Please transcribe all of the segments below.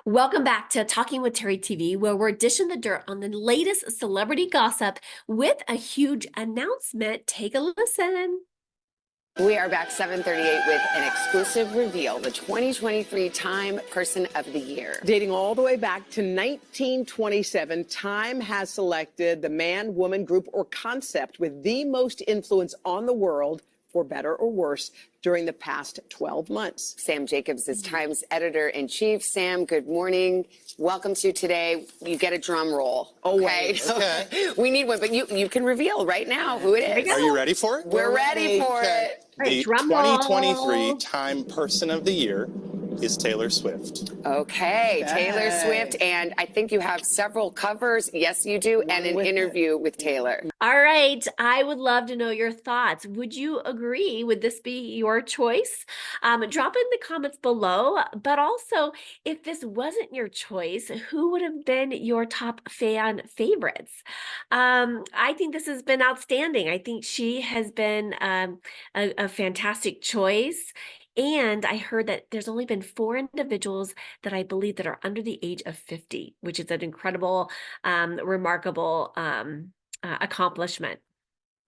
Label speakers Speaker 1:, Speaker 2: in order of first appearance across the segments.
Speaker 1: Welcome back to Talking with Teri TV, where we're dishing the dirt on the latest celebrity gossip with a huge announcement. Take a listen.
Speaker 2: We are back 7:38 with an exclusive reveal, the 2023 Time Person of the Year.
Speaker 3: Dating all the way back to 1927, Time has selected the man, woman, group, or concept with the most influence on the world, for better or worse, during the past 12 months.
Speaker 2: Sam Jacobs is Time's editor-in-chief. Sam, good morning. Welcome to today. You get a drum roll. Okay. We need one, but you can reveal right now who it is.
Speaker 4: Are you ready for it?
Speaker 2: We're ready for it.
Speaker 4: The
Speaker 1: Drum roll.
Speaker 4: 2023 Time Person of the Year is Taylor Swift.
Speaker 2: Okay, Taylor Swift, and I think you have several covers. Yes, you do, and an interview with Taylor.
Speaker 1: All right. I would love to know your thoughts. Would you agree? Would this be your choice? Drop in the comments below. But also, if this wasn't your choice, who would have been your top fan favorites? I think this has been outstanding. I think she has been a fantastic choice. And I heard that there's only been 4 individuals that I believe that are under the age of 50, which is an incredible, remarkable accomplishment.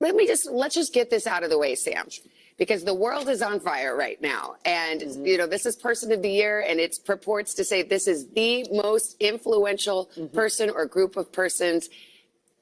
Speaker 2: Let's just get this out of the way, Sam, because the world is on fire right now. And, you know, this is Person of the Year, and it purports to say this is the most influential person or group of persons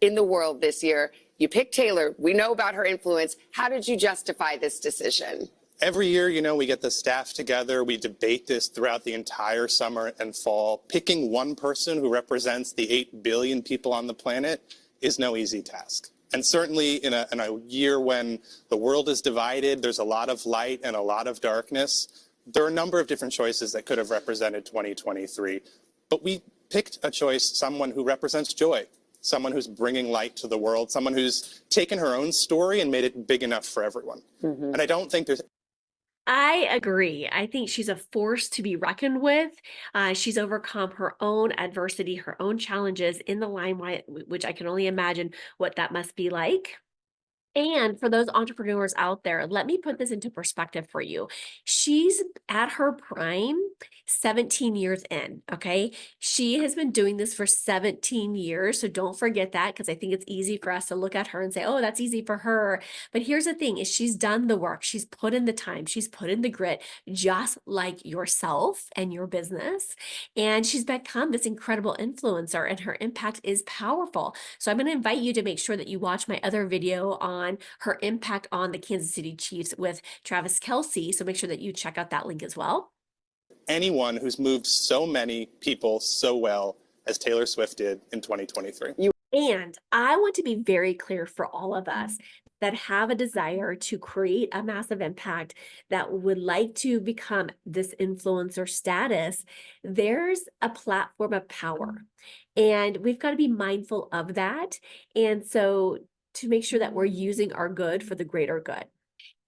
Speaker 2: in the world this year. You picked Taylor. We know about her influence. How did you justify this decision?
Speaker 4: Every year, you know, we get the staff together, we debate this throughout the entire summer and fall. Picking one person who represents the 8 billion people on the planet is no easy task. And certainly in a year when the world is divided, there's a lot of light and a lot of darkness. There are a number of different choices that could have represented 2023. But we picked a choice, someone who represents joy, someone who's bringing light to the world, someone who's taken her own story and made it big enough for everyone. And I don't think there's
Speaker 1: I agree. I think she's a force to be reckoned with. She's overcome her own adversity, her own challenges in the limelight, which I can only imagine what that must be like. And for those entrepreneurs out there, let me put this into perspective for you. She's at her prime 17 years in, okay? She has been doing this for 17 years, so don't forget that, because I think it's easy for us to look at her and say, oh, that's easy for her. But here's the thing, is she's done the work. She's put in the time. She's put in the grit, just like yourself and your business. And she's become this incredible influencer, and her impact is powerful. So I'm going to invite you to make sure that you watch my other video on her impact on the Kansas City Chiefs with Travis Kelce. So make sure that you check out that link as well.
Speaker 4: anyone who's moved so many people so well as Taylor Swift did in 2023.
Speaker 1: And I want to be very clear for all of us that have a desire to create a massive impact, that would like to become this influencer status. There's a platform of power, and we've got to be mindful of that. And so to make sure that we're using our good for the greater good.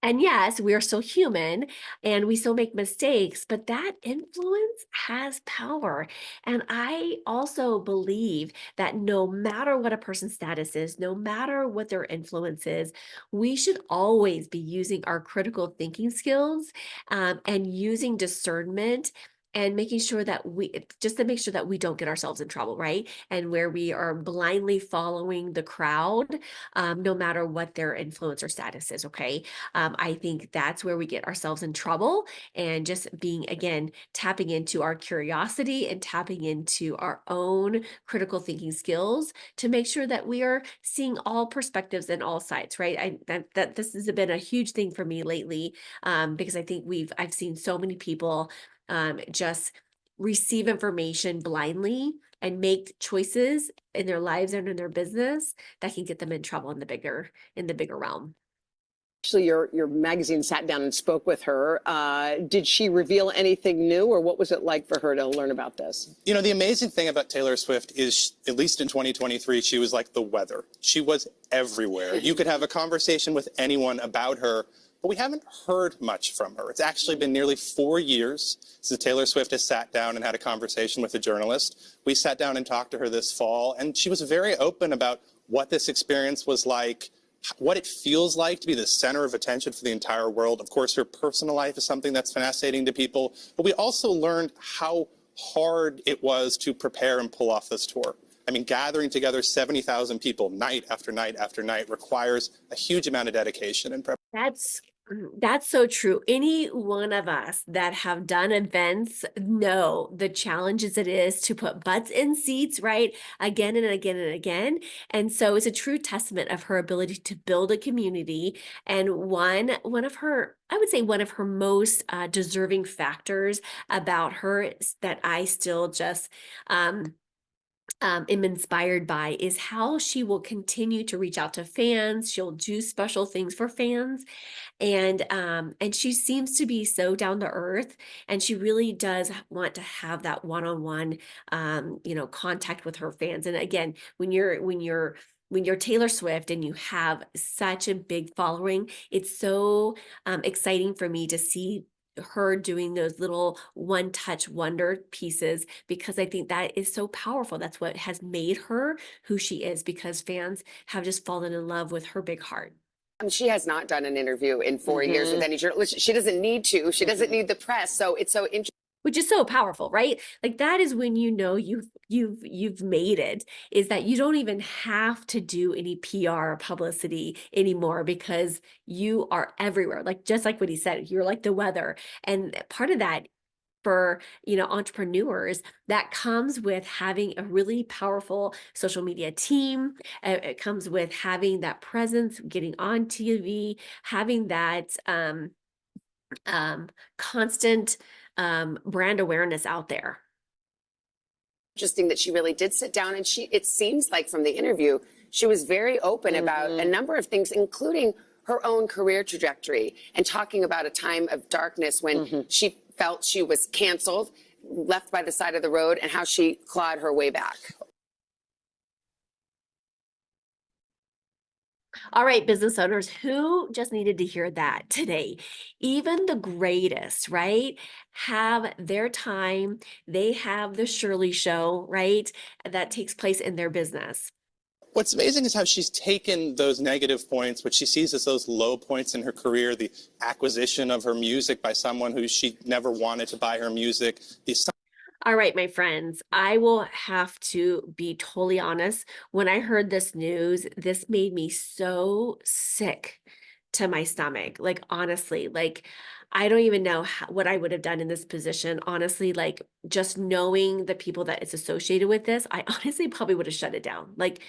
Speaker 1: And yes, we are still human and we still make mistakes, but that influence has power. And I also believe that no matter what a person's status is, no matter what their influence is, we should always be using our critical thinking skills and using discernment and making sure that just to make sure that we don't get ourselves in trouble, right? And where we are blindly following the crowd, no matter what their influence or status is, okay? I think that's where we get ourselves in trouble, and just being, again, tapping into our curiosity and tapping into our own critical thinking skills to make sure that we are seeing all perspectives and all sides, right? That this has been a huge thing for me lately, because I think I've seen so many people just receive information blindly and make choices in their lives and in their business that can get them in trouble in the bigger realm.
Speaker 3: Actually, your magazine sat down and spoke with her. Did she reveal anything new, or what was it like for her to learn about this?
Speaker 4: You know, the amazing thing about Taylor Swift is, at least in 2023, she was like the weather. She was everywhere. You could have a conversation with anyone about her, but we haven't heard much from her. It's actually been nearly 4 years since Taylor Swift has sat down and had a conversation with a journalist. We sat down and talked to her this fall, and she was very open about what this experience was like, what it feels like to be the center of attention for the entire world. Of course, her personal life is something that's fascinating to people, but we also learned how hard it was to prepare and pull off this tour. I mean, gathering together 70,000 people night after night after night requires a huge amount of dedication and preparation.
Speaker 1: That's so true. Any one of us that have done events know the challenges it is to put butts in seats, right? Again and again and again. And so it's a true testament of her ability to build a community. And one of her, I would say one of her most deserving factors about her is that I still just am inspired by is how she will continue to reach out to fans. She'll do special things for fans. And she seems to be so down to earth, and she really does want to have that one-on-one contact with her fans. And again, when you're Taylor Swift and you have such a big following, it's so exciting for me to see her doing those little one-touch wonder pieces, because I think that is so powerful. That's what has made her who she is, because fans have just fallen in love with her big heart.
Speaker 2: She has not done an interview in 4 years with any journalist. She doesn't need to. She doesn't need the press. So it's so interesting.
Speaker 1: Which is so powerful, right? Like that is when you know you've made it, is that you don't even have to do any PR or publicity anymore, because you are everywhere. Like just like what he said, you're like the weather. And part of that for entrepreneurs, that comes with having a really powerful social media team. It comes with having that presence, getting on TV, having that constant brand awareness out there.
Speaker 2: Interesting that she really did sit down, and it seems like from the interview, she was very open about a number of things, including her own career trajectory, and talking about a time of darkness when she felt she was canceled, left by the side of the road, and how she clawed her way back.
Speaker 1: All right, business owners, who just needed to hear that today? Even the greatest, right, have their time. They have the Shirley show, right, that takes place in their business.
Speaker 4: What's amazing is how she's taken those negative points, which she sees as those low points in her career, the acquisition of her music by someone who she never wanted to buy her music,
Speaker 1: All right, my friends, I will have to be totally honest. When I heard this news, this made me so sick to my stomach. Like, honestly, like, I don't even know what I would have done in this position. Honestly, like, just knowing the people that it's associated with this, I honestly probably would have shut it down. Like,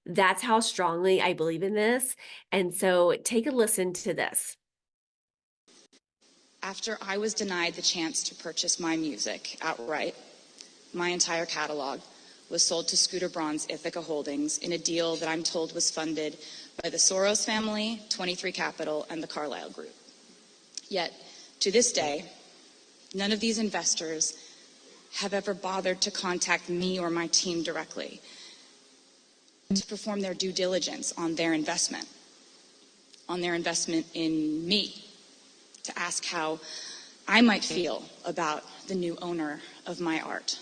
Speaker 1: that's how strongly I believe in this. And so take a listen to this.
Speaker 5: After I was denied the chance to purchase my music outright, my entire catalog was sold to Scooter Braun's Ithaca Holdings in a deal that I'm told was funded by the Soros family, 23 Capital, and the Carlyle Group. Yet, to this day, none of these investors have ever bothered to contact me or my team directly to perform their due diligence on their investment in me, to ask how I might feel about the new owner of my art,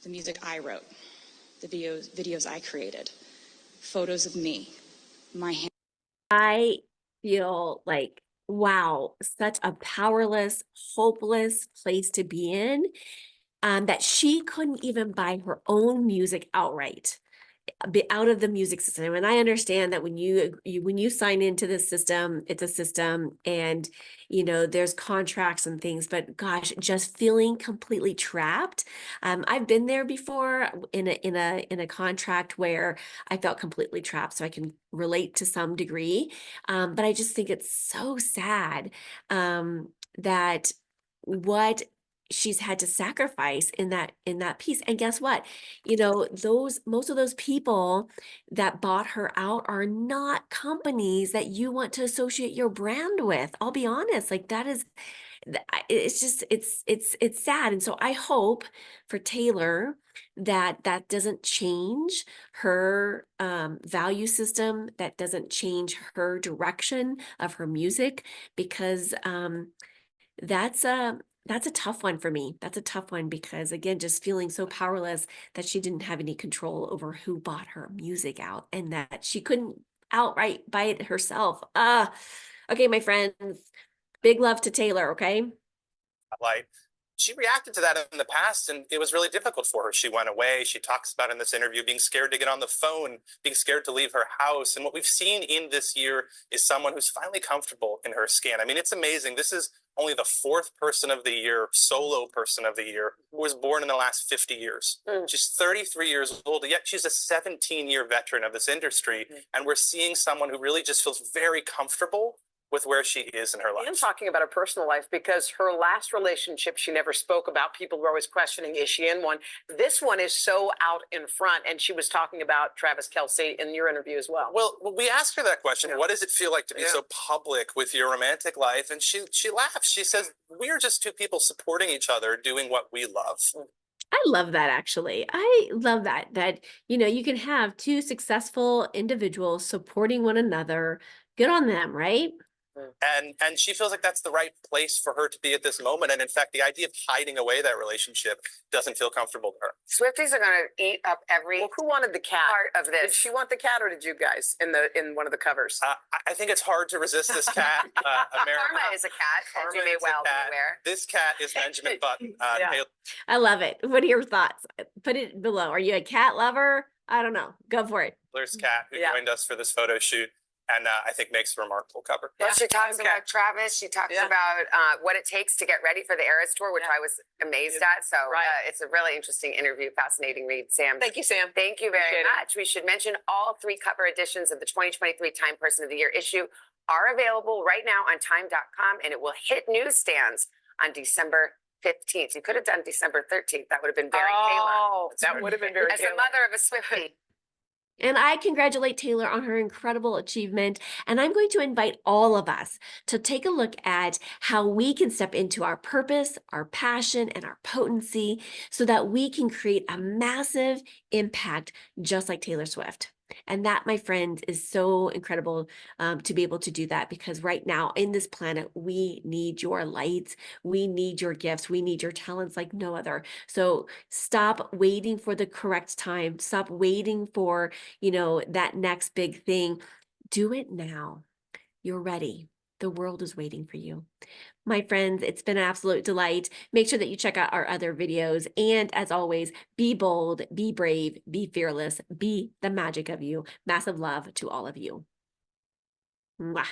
Speaker 5: the music I wrote, the videos I created, photos of me, my hand.
Speaker 1: I feel like, wow, such a powerless, hopeless place to be in, that she couldn't even buy her own music outright, be out of the music system. And I understand that when you sign into the system, it's a system, and there's contracts and things, but gosh, just feeling completely trapped. I've been there before in a contract where I felt completely trapped, so I can relate to some degree. But I just think it's so sad that what she's had to sacrifice in that piece. And guess what? Most of those people that bought her out are not companies that you want to associate your brand with. I'll be honest, like it's just, it's sad. And so I hope for Taylor that doesn't change her value system, that doesn't change her direction of her music, because that's a tough one for me. That's a tough one, because again, just feeling so powerless that she didn't have any control over who bought her music out, and that she couldn't outright buy it herself. Okay, my friends, big love to Taylor, okay?
Speaker 4: light she reacted to that in the past, and it was really difficult for her. She went away. She talks about in this interview being scared to get on the phone, being scared to leave her house. And what we've seen in this year is someone who's finally comfortable in her skin. I mean, it's amazing. This is only the 4th person of the year, solo person of the year, who was born in the last 50 years. She's 33 years old, yet she's a 17-year veteran of this industry. And we're seeing someone who really just feels very comfortable with where she is in her life.
Speaker 3: And talking about her personal life, because her last relationship she never spoke about. People were always questioning, is she in one? This one is so out in front, and she was talking about Travis Kelce in your interview as well.
Speaker 4: Well, we asked her that question. What does it feel like to be so public with your romantic life? And she laughs. She says, we are just two people supporting each other, doing what we love.
Speaker 1: I love that, actually. I love that, you can have two successful individuals supporting one another. Good on them, right?
Speaker 4: And she feels like that's the right place for her to be at this moment. And in fact, the idea of hiding away that relationship doesn't feel comfortable to her.
Speaker 2: Swifties are going to eat up every
Speaker 3: Who wanted the cat?
Speaker 2: part of this.
Speaker 3: Did she want the cat, or did you guys in one of the covers?
Speaker 4: I think it's hard to resist this cat.
Speaker 2: Karma is a cat, as you may well be aware.
Speaker 4: This cat is Benjamin Button. Taylor.
Speaker 1: I love it. What are your thoughts? Put it below. Are you a cat lover? I don't know. Go for it.
Speaker 4: Taylor's cat, who joined us for this photo shoot. And I think makes a remarkable cover.
Speaker 2: Well, she talks about Travis. She talks about what it takes to get ready for the Eras Tour, which I was amazed at. So it's a really interesting interview, fascinating read, Sam.
Speaker 3: Thank you, Sam.
Speaker 2: Thank you very much. We should mention all 3 cover editions of the 2023 Time Person of the Year issue are available right now on time.com, and it will hit newsstands on December 15th. You could have done December 13th. That would have been very Taylor.
Speaker 3: Oh, that would have been very
Speaker 2: As
Speaker 3: Taylor.
Speaker 2: a mother of a Swiftie.
Speaker 1: And I congratulate Taylor on her incredible achievement. And I'm going to invite all of us to take a look at how we can step into our purpose, our passion, and our potency so that we can create a massive impact just like Taylor Swift. And that, my friends, is so incredible to be able to do that, because right now in this planet, we need your lights, we need your gifts, we need your talents like no other. So stop waiting for the correct time. Stop waiting for, that next big thing. Do it now. You're ready. The world is waiting for you. My friends, it's been an absolute delight. Make sure that you check out our other videos. And as always, be bold, be brave, be fearless, be the magic of you. Massive love to all of you. Mwah.